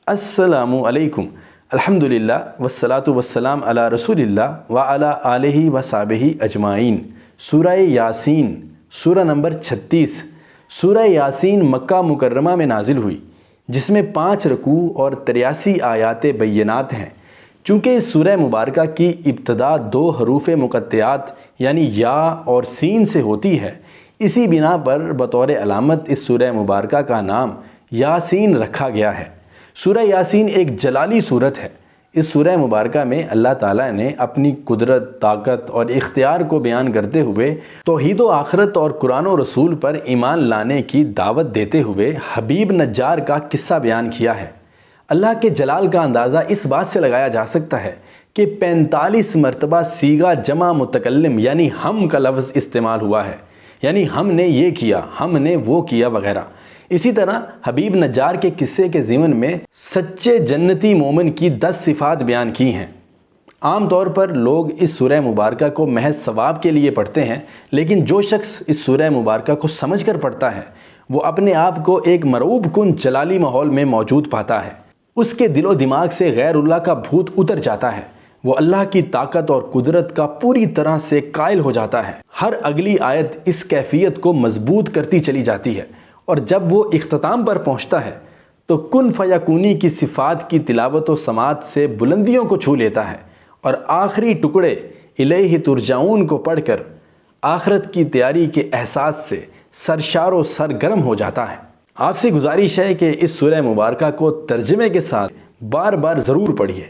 السلام علیکم۔ الحمدللہ والصلاة والسلام علی رسول اللہ وعلی آلہ وصحبہ اجمعین۔ سورہ یاسین، سورہ نمبر 36۔ سورہ یاسین مکہ مکرمہ میں نازل ہوئی، جس میں 5 رکوع اور 83 آیات بینات ہیں۔ چونکہ اس سورہ مبارکہ کی ابتدا 2 حروف مقطعات یعنی یا اور سین سے ہوتی ہے، اسی بنا پر بطور علامت اس سورہ مبارکہ کا نام یاسین رکھا گیا ہے۔ سورہ یاسین ایک جلالی سورت ہے۔ اس سورہ مبارکہ میں اللہ تعالیٰ نے اپنی قدرت، طاقت اور اختیار کو بیان کرتے ہوئے توحید و آخرت اور قرآن و رسول پر ایمان لانے کی دعوت دیتے ہوئے حبیب نجار کا قصہ بیان کیا ہے۔ اللہ کے جلال کا اندازہ اس بات سے لگایا جا سکتا ہے کہ 45 مرتبہ صیغہ جمع متکلم یعنی ہم کا لفظ استعمال ہوا ہے، یعنی ہم نے یہ کیا، ہم نے وہ کیا وغیرہ۔ اسی طرح حبیب نجار کے قصے کے ضمن میں سچے جنتی مومن کی 10 صفات بیان کی ہیں۔ عام طور پر لوگ اس سورہ مبارکہ کو محض ثواب کے لیے پڑھتے ہیں، لیکن جو شخص اس سورہ مبارکہ کو سمجھ کر پڑھتا ہے وہ اپنے آپ کو ایک مرعوب کن جلالی ماحول میں موجود پاتا ہے۔ اس کے دل و دماغ سے غیر اللہ کا بھوت اتر جاتا ہے، وہ اللہ کی طاقت اور قدرت کا پوری طرح سے قائل ہو جاتا ہے۔ ہر اگلی آیت اس کیفیت کو مضبوط کرتی چلی جاتی ہے، اور جب وہ اختتام پر پہنچتا ہے تو کن فیکونی کی صفات کی تلاوت و سماعت سے بلندیوں کو چھو لیتا ہے، اور آخری ٹکڑے الیہ ترجعون کو پڑھ کر آخرت کی تیاری کے احساس سے سرشار و سرگرم ہو جاتا ہے۔ آپ سے گزارش ہے کہ اس سورہ مبارکہ کو ترجمے کے ساتھ بار بار ضرور پڑھیے۔